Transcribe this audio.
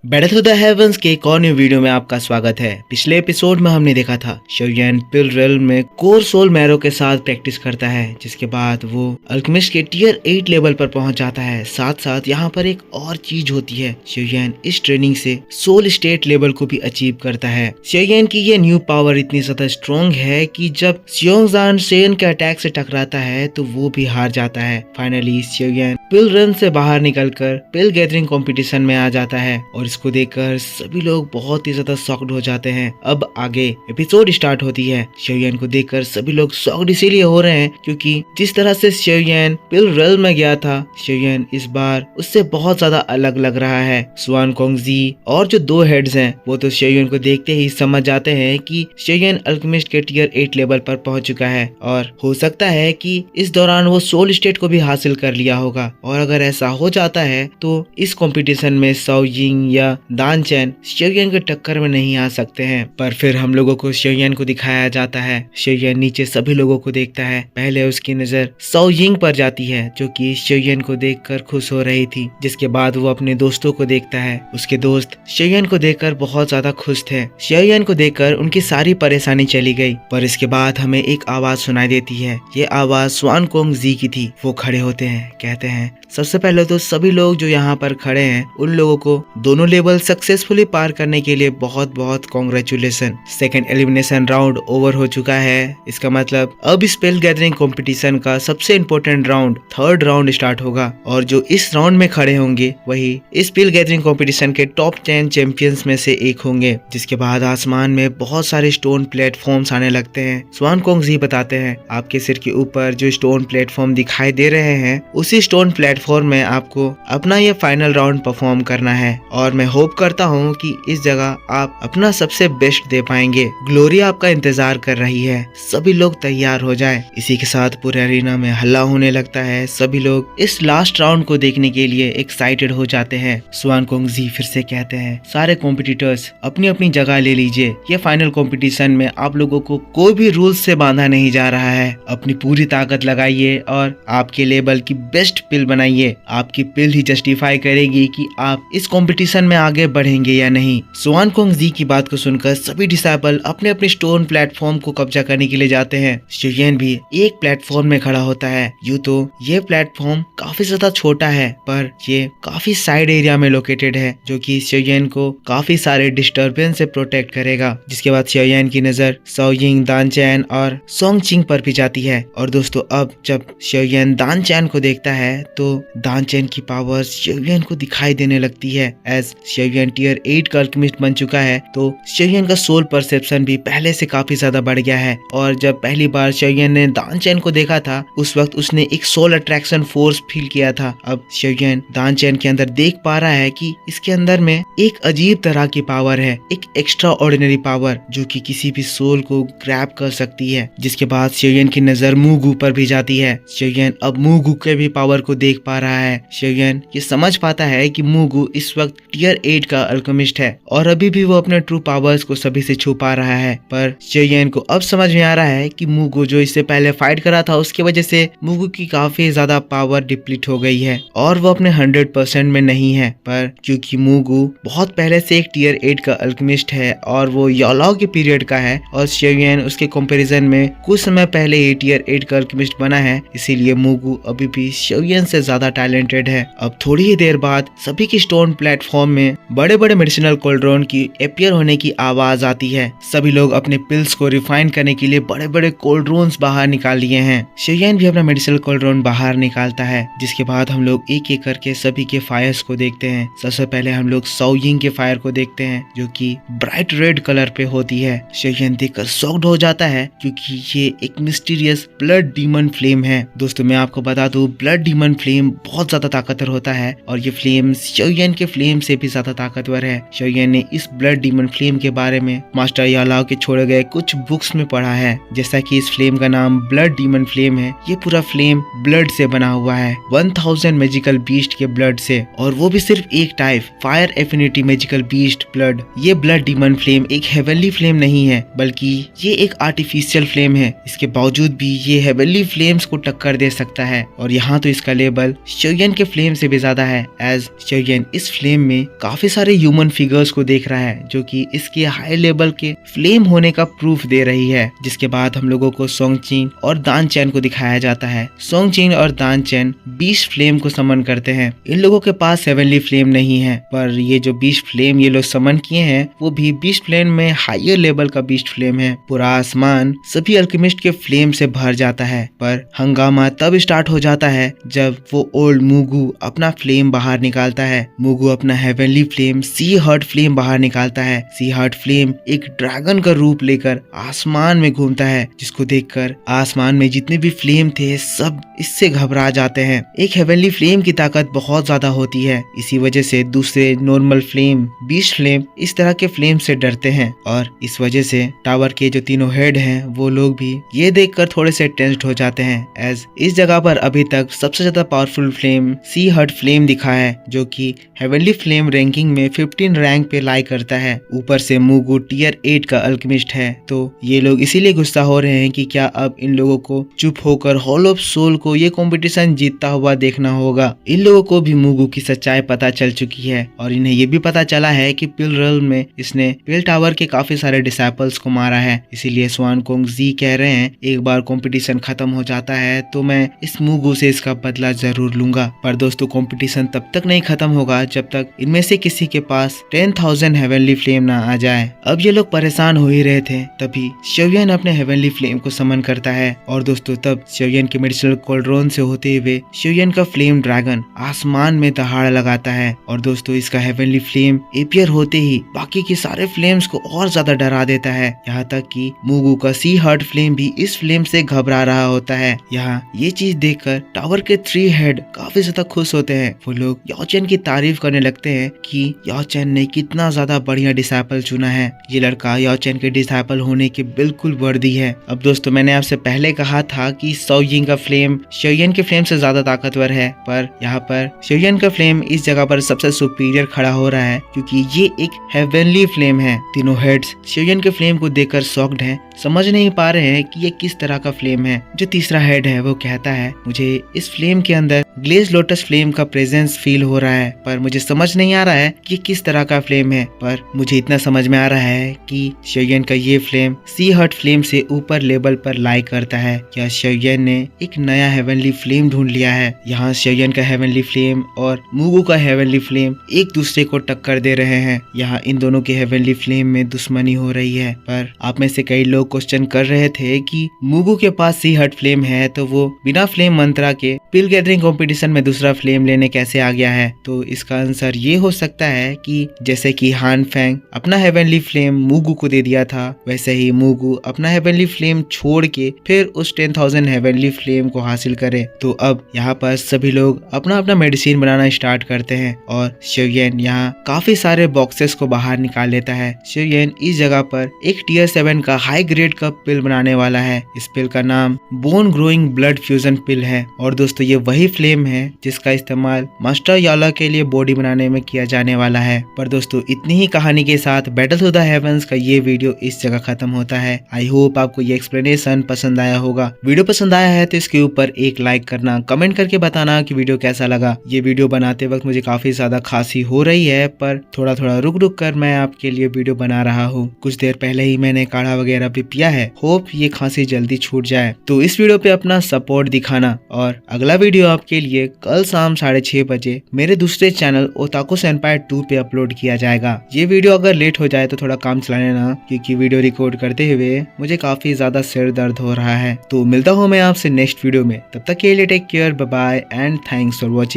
Battle through the heavens के एक और न्यू वीडियो में आपका स्वागत है। पिछले एपिसोड में हमने देखा था शोयन पिल रेल्म में कोर सोल मैरो के साथ प्रैक्टिस करता है, जिसके बाद वो अल्केमिस्ट के टियर 8 लेवल पर पहुंच जाता है। साथ साथ यहाँ पर एक और चीज होती है, शोयन इस ट्रेनिंग से सोल स्टेट लेवल को भी अचीव करता है। शोयन की ये न्यू पावर इतनी ज्यादा स्ट्रॉन्ग है कि जब सियोंगजान सेन के अटैक से टकराता है तो वो भी हार जाता है। फाइनली शोयन पिल रेल्म से बाहर निकलकर पिल गैदरिंग कंपटीशन में आ जाता है और इसको देखकर सभी लोग बहुत ही ज्यादा शॉक्ड हो जाते हैं। अब आगे एपिसोड स्टार्ट होती है। शोयन को देखकर सभी लोग शॉक्ड इसीलिए हो रहे हैं क्योंकि जिस तरह से शोयन पिल रेल्म में गया था, शोयन इस बार उससे बहुत ज्यादा अलग लग रहा है। स्वान कोंगजी और जो दो हेड्स हैं वो तो शोयन को देखते ही समझ जाते हैं कि शोयन अल्केमिस्ट के टियर 8 लेवल पर पहुंच चुका है और हो सकता है कि इस दौरान वो सोल स्टेट को भी हासिल कर लिया होगा। और अगर ऐसा हो जाता है तो इस कंपटीशन में साओ यिंग या दान चैन शोयन के टक्कर में नहीं आ सकते हैं। पर फिर हम लोगों को शोयन को दिखाया जाता है। शोयन नीचे सभी लोगों को देखता है। पहले उसकी नजर साओ यिंग पर जाती है जो कि शोयन को देखकर खुश हो रही थी, जिसके बाद वो अपने दोस्तों को देखता है। उसके दोस्त शोयन को देखकर बहुत ज्यादा खुश थे। शोयन को देखकर उनकी सारी परेशानी चली गई। पर इसके बाद हमें एक आवाज सुनाई देती है। ये आवाज स्वान कोंगजी की थी। वो खड़े होते हैं, कहते हैं सबसे पहले तो सभी लोग जो यहाँ पर खड़े हैं उन लोगों को दोनों लेवल सक्सेसफुली पार करने के लिए बहुत बहुत congratulation. Second elimination round over हो चुका है। इसका मतलब अब स्पेल गैदरिंग कंपटीशन का सबसे important round third round start होगा और जो इस राउंड में खड़े होंगे वही इस स्पेल गैदरिंग कंपटीशन के टॉप 10 चैंपियंस में से एक होंगे। जिसके बाद आसमान में बहुत सारे स्टोन प्लेटफॉर्म्स आने लगते हैं। स्वान कोंगजी बताते हैं आपके सिर के ऊपर जो स्टोन प्लेटफॉर्म दिखाई दे रहे हैं उसी स्टोन प्लेटफॉर्म में आपको अपना ये फाइनल राउंड परफॉर्म करना है और मैं होप करता हूँ कि इस जगह आप अपना सबसे बेस्ट दे पाएंगे। ग्लोरी आपका इंतजार कर रही है, सभी लोग तैयार हो जाएं। इसी के साथ पूरे अरीना में हल्ला होने लगता है। सभी लोग इस लास्ट राउंड को देखने के लिए एक्साइटेड हो जाते हैं। स्वान कोंगजी फिर से कहते हैं सारे कॉम्पिटिटर्स अपनी अपनी जगह ले लीजिए। ये फाइनल कॉम्पिटिशन में आप लोगों को कोई भी रूल्स से बांधा नहीं जा रहा है। अपनी पूरी ताकत लगाइए और आपके लेवल की बेस्ट पिल बनाइए। आपकी पिल ही जस्टिफाई करेगी कि आप इस कंपटीशन में आगे बढ़ेंगे या नहीं। स्वान कोंगजी की बात को सुनकर सभी डिसाइपल अपने अपने स्टोन प्लेटफॉर्म को कब्जा करने के लिए जाते हैं। शोयन भी एक प्लेटफॉर्म में खड़ा होता है। यूं तो ये प्लेटफॉर्म काफी ज्यादा छोटा है पर ये काफी साइड एरिया में लोकेटेड है जो कि शोयन को काफी सारे डिस्टर्बेंस से प्रोटेक्ट करेगा। जिसके बाद शोयन की नजर साओ यिंग, दान चैन और सोंग चिंग पर भी जाती है। और दोस्तों अब जब शोयन दान चैन को देखता है तो दान चैन की पावर शोयन को दिखाई देने लगती है। एज शोयन टियर 8 का अल्केमिस्ट बन चुका है तो शोयन का सोल परसेप्शन भी पहले से काफी ज्यादा बढ़ गया है। और जब पहली बार शोयन ने दान चैन को देखा था उस वक्त उसने एक सोल अट्रैक्शन फोर्स फील किया था। अब शोयन दान चैन के अंदर देख पा रहा है कि इसके अंदर में एक अजीब तरह की पावर है, एक एक्स्ट्रा ऑर्डिनरी पावर जो कि किसी भी सोल को ग्रैब कर सकती है। जिसके बाद शोयन की नजर मूगू पर भी जाती है। शोयन अब मूगू के भी पावर को देख पा रहा है। शोयन ये समझ पाता है कि मूगू इस वक्त टियर 8 का अल्केमिस्ट है और अभी भी वो अपने ट्रू पावर्स को सभी से छुपा रहा है। पर शोयन को अब समझ में आ रहा है कि मूगू जो इससे पहले फाइट करा था उसकी वजह से मूगू की काफी ज्यादा पावर डिप्लीट हो गई है और वो अपने 100% में नहीं है। पर क्योंकि मूगू बहुत पहले से एक टियर 8 का अल्केमिस्ट है और वो यालाओ के पीरियड का है और शोयन उसके कंपैरिजन में कुछ समय पहले ये टियर 8 का अल्केमिस्ट बना है, इसीलिए मूगू अभी भी शोयन से ज्यादा टैलेंटेड है। अब थोड़ी ही देर बाद सभी की स्टोन प्लेटफॉर्म में बड़े बड़े मेडिसिनल कोल्ड्रोन की अपीयर होने की आवाज आती है। सभी लोग अपने पिल्स को रिफाइन करने के लिए बड़े बड़े कोल्ड्रोन्स बाहर निकाल लिए हैं। शोयन भी अपना मेडिसिनल कोल्ड्रोन बाहर निकालता है। जिसके बाद हम लोग एक एक करके सभी के फायर्स को देखते हैं। सबसे पहले हम लोग साओ यिंग के फायर को देखते हैं जो कि ब्राइट रेड कलर पे होती है। शोयन देखकर शॉक्ड हो जाता है क्योंकि ये एक मिस्टीरियस ब्लड डीमन फ्लेम है। दोस्तों मैं आपको बता दूं ब्लड डीमन फ्लेम बहुत ज्यादा ताकतवर होता है और ये फ्लेम शोयन के फ्लेम से भी ज्यादा ताकतवर है। शोयन ने इस ब्लड डीमन फ्लेम के बारे में मास्टर यालाओ के छोड़े गए कुछ बुक्स में पढ़ा है। जैसा कि इस फ्लेम का नाम ब्लड डीमन फ्लेम है। ये पूरा फ्लेम ब्लड से बना हुआ है, 1000 मैजिकल बीस्ट के ब्लड से, और वो भी सिर्फ एक type fire affinity magical beast blood. ये ब्लड डीमन फ्लेम एक हेवनली फ्लेम नहीं है बल्कि ये एक आर्टिफिशियल फ्लेम है। इसके बावजूद भी ये हेवनली फ्लेम्स को टक्कर दे सकता है और यहाँ तो इसका लेवल शोयन के फ्लेम से भी ज्यादा है। एज शोयन इस फ्लेम में काफी सारे ह्यूमन फिगर्स को देख रहा है जो कि इसके हाई लेवल के फ्लेम होने का प्रूफ दे रही है। जिसके बाद हम लोगों को सोंगचिन और दान चैन को दिखाया जाता है। सोंगचिन और दान चैन 20 फ्लेम को समन करते हैं। इन लोगों के पास हेवनली फ्लेम नहीं है, पर ये जो 20 फ्लेम ये लोग समन किए हैं वो भी 20 फ्लेम में हायर लेवल का 20 फ्लेम है। पूरा आसमान सभी अल्केमिस्ट के फ्लेम से भर जाता है। पर हंगामा तब स्टार्ट हो जाता है जब वो ओल्ड मुगु अपना फ्लेम बाहर निकालता है। मुगु अपना हेवनली फ्लेम सी हर्ट फ्लेम बाहर निकालता है। सी हर्ट फ्लेम एक ड्रैगन का रूप लेकर आसमान में घूमता है, जिसको देखकर आसमान में जितने भी फ्लेम थे सब इससे घबरा जाते हैं। एक हेवनली फ्लेम की ताकत बहुत ज्यादा होती है, इसी वजह से दूसरे नॉर्मल फ्लेम 20 फ्लेम इस तरह के फ्लेम से डरते हैं। और इस वजह से टावर के जो तीनों हेड हैं वो लोग भी ये देखकर थोड़े से टेंस्ड हो जाते हैं। एज इस जगह पर अभी तक सबसे ज्यादा पावरफुल फ्लेम सी हर्ट फ्लेम दिखा है, जो कि हेवनली फ्लेम रैंकिंग में 15 रैंक पे लाई करता है। ऊपर से मुगु टियर 8 का अल्केमिस्ट है, तो ये लोग इसीलिए गुस्सा हो रहे हैं कि क्या अब इन लोगों को चुप होकर हॉल ऑफ सोल को ये कंपटीशन जीतता हुआ देखना होगा। इन लोगों को भी मुगु की सच्चाई पता चल चुकी है और इन्हें ये भी पता चला है कि पिल रेल्म में इसने पिल टावर के काफी सारे डिसाइपल्स को मारा है। इसीलिए स्वान कोंग जी कह रहे हैं एक बार कंपटीशन खत्म हो जाता है तो मैं इस मुगु से इसका बदला जरूर लूंगा। पर दोस्तों कंपटीशन तब तक नहीं खत्म होगा जब तक इनमें से किसी के पास 10,000 हेवनली फ्लेम ना आ जाए। अब ये लोग परेशान हो ही रहे थे, तभी शोयन अपने हेवनली फ्लेम को समन करता है। और दोस्तों तब शोयन के मेडिसिनल कोल्ड्रोन से होते हुए शोयन का फ्लेम ड्रैगन आसमान में दहाड़ लगाता है। और दोस्तों इसका हेवनली फ्लेम एपियर होते ही बाकी के सारे फ्लेम्स को और ज्यादा डरा देता है। यहाँ तक कि मुगु का सी हर्ट फ्लेम भी इस फ्लेम से घबरा रहा होता है। यहाँ ये चीज देखकर टावर के 3 हेड काफी ज्यादा खुश होते हैं। वो लोग याओ चैन की तारीफ करने लगते हैं कि याओ चैन ने कितना ज्यादा बढ़िया डिसाइपल चुना है। ये लड़का याओ चैन के डिसाइपल होने के बिल्कुल वर्दी है। अब दोस्तों मैंने आपसे पहले कहा था कि सोयिंग का फ्लेम शोयन के फ्लेम से ज्यादा ताकतवर है, पर यहाँ पर शोयन का फ्लेम इस जगह पर सबसे सुपीरियर खड़ा हो रहा है क्योंकि ये एक हेवनली फ्लेम है। तीनों हेड्स शोयन के फ्लेम को देखकर शॉक्ड हैं, समझ नहीं पा रहे हैं कि ये किस तरह का फ्लेम है। जो तीसरा हेड है वो कहता है मुझे इस फ्लेम के अंदर ग्लेज लोटस फ्लेम का प्रेजेंस फील हो रहा है, पर मुझे समझ नहीं आ रहा है कि किस तरह का फ्लेम है। पर मुझे इतना समझ में आ रहा है कि शोयन का ये फ्लेम सी हर्ट फ्लेम से ऊपर लेवल पर लाई करता है। क्या शोयन ने एक नया हेवनली फ्लेम ढूंढ लिया है। यहाँ शोयन का हेवनली फ्लेम और मुगु का हेवनली फ्लेम एक दूसरे को टक्कर दे रहे हैं। यहाँ इन दोनों के हेवनली फ्लेम में दुश्मनी हो रही है। पर आप में से कई लोग क्वेश्चन कर रहे थे कि मुगु के पास सी हर्ट फ्लेम है तो वो बिना फ्लेम मंत्रा के पिल गैदरिंग कंपटीशन में दूसरा फ्लेम लेने कैसे आ गया है। तो इसका आंसर ये हो सकता है कि जैसे कि हान फेंग अपना हेवनली फ्लेम मुगु को दे दिया था, वैसे ही मुगु अपना हेवनली फ्लेम छोड़ के फिर उस 10,000 हेवनली फ्लेम को हासिल करे। तो अब यहाँ पर सभी लोग अपना अपना मेडिसिन बनाना स्टार्ट करते हैं और शोयन यहाँ काफी सारे बॉक्सेस को बाहर निकाल लेता है। शोयन इस जगह पर एक टियर 7 का हाई ग्रेड का पिल बनाने वाला है। इस पिल का नाम बोन ग्रोइंग ब्लड फ्यूजन पिल है। और दोस्तों ये वही फ्लेम है जिसका इस्तेमाल मास्टर याला के लिए बॉडी बनाने में किया जाने वाला है। पर दोस्तों इतनी ही कहानी के साथ बैटल टू द हेवंस का ये वीडियो इस जगह खत्म होता है। आई होप आपको ये एक्सप्लेनेशन पसंद आया होगा। वीडियो पसंद आया है तो इसके ऊपर एक लाइक करना, कमेंट करके बताना कि वीडियो कैसा लगा। ये वीडियो बनाते वक्त मुझे काफी ज्यादा खांसी हो रही है, पर थोड़ा थोड़ा रुक रुक कर मैं आपके लिए वीडियो बना रहा हूँ। कुछ देर पहले ही मैंने काढ़ा वगैरह भी पिया है। होप ये खांसी जल्दी छूट जाए। तो इस वीडियो पे अपना सपोर्ट दिखाना। और अगला वीडियो आपके लिए कल शाम 6:30 बजे मेरे दूसरे चैनल ओताको सेंपाई 2 पे अपलोड किया जाएगा। ये वीडियो अगर लेट हो जाए तो थोड़ा काम चला लेना, क्योंकि वीडियो रिकॉर्ड करते हुए मुझे काफी ज्यादा सिर दर्द हो रहा है। तो मिलता हूँ मैं आपसे नेक्स्ट वीडियो में, तब तक के लिए take care, bye bye and thanks for watching.